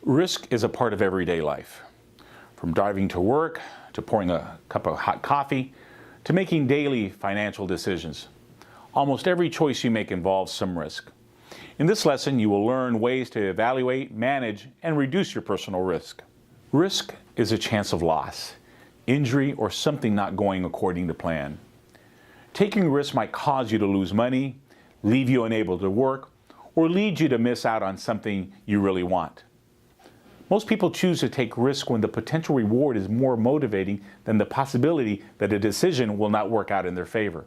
Risk is a part of everyday life. From driving to work, to pouring a cup of hot coffee, to making daily financial decisions. Almost every choice you make involves some risk. In this lesson, you will learn ways to evaluate, manage, and reduce your personal risk. Risk is a chance of loss, injury, or something not going according to plan. Taking risks might cause you to lose money, leave you unable to work, or lead you to miss out on something you really want. Most people choose to take risk when the potential reward is more motivating than the possibility that a decision will not work out in their favor.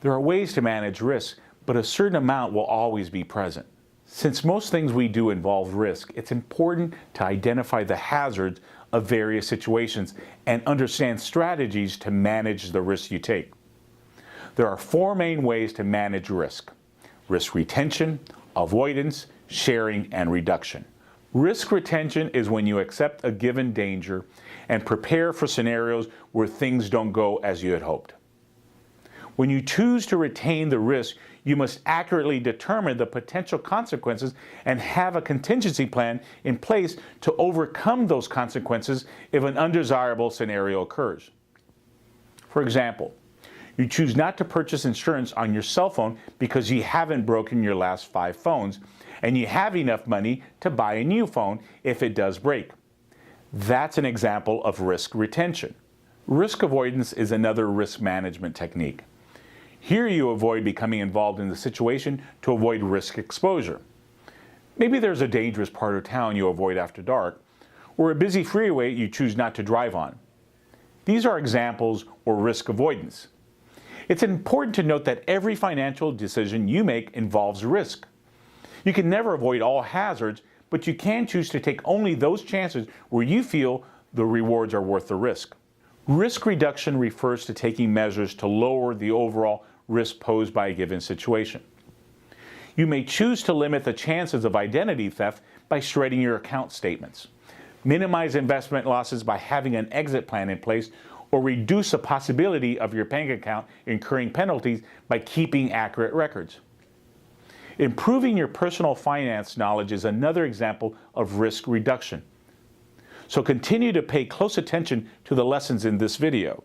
There are ways to manage risk, but a certain amount will always be present. Since most things we do involve risk, it's important to identify the hazards of various situations and understand strategies to manage the risk you take. There are four main ways to manage risk: risk retention, avoidance, sharing, and reduction. Risk retention is when you accept a given danger and prepare for scenarios where things don't go as you had hoped. When you choose to retain the risk, you must accurately determine the potential consequences and have a contingency plan in place to overcome those consequences if an undesirable scenario occurs. For example, you choose not to purchase insurance on your cell phone because you haven't broken your last 5 phones, and you have enough money to buy a new phone if it does break. That's an example of risk retention. Risk avoidance is another risk management technique. Here you avoid becoming involved in the situation to avoid risk exposure. Maybe there's a dangerous part of town you avoid after dark, or a busy freeway you choose not to drive on. These are examples of risk avoidance. It's important to note that every financial decision you make involves risk. You can never avoid all hazards, but you can choose to take only those chances where you feel the rewards are worth the risk. Risk reduction refers to taking measures to lower the overall risk posed by a given situation. You may choose to limit the chances of identity theft by shredding your account statements, minimize investment losses by having an exit plan in place, or reduce the possibility of your bank account incurring penalties by keeping accurate records. Improving your personal finance knowledge is another example of risk reduction. So continue to pay close attention to the lessons in this video.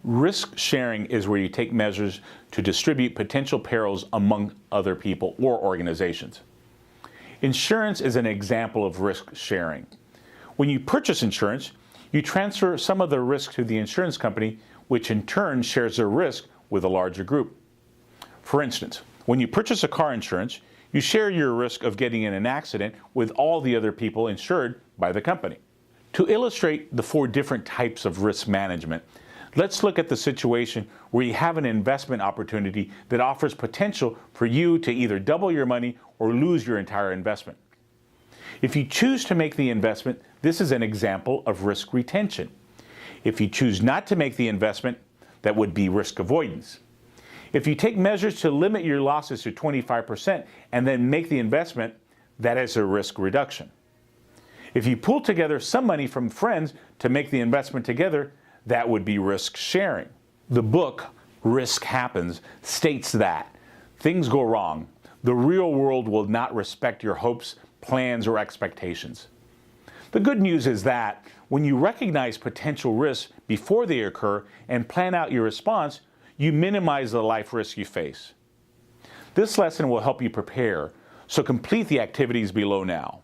Risk sharing is where you take measures to distribute potential perils among other people or organizations. Insurance is an example of risk sharing. When you purchase insurance, you transfer some of the risk to the insurance company, which in turn shares the risk with a larger group. For instance, when you purchase a car insurance, you share your risk of getting in an accident with all the other people insured by the company. To illustrate the 4 different types of risk management, let's look at the situation where you have an investment opportunity that offers potential for you to either double your money or lose your entire investment. If you choose to make the investment, this is an example of risk retention. If you choose not to make the investment, that would be risk avoidance. If you take measures to limit your losses to 25% and then make the investment, that is a risk reduction. If you pull together some money from friends to make the investment together, that would be risk sharing. The book, Risk Happens, states that things go wrong. The real world will not respect your hopes, plans, or expectations. The good news is that when you recognize potential risks before they occur and plan out your response, you minimize the life risk you face. This lesson will help you prepare, so complete the activities below now.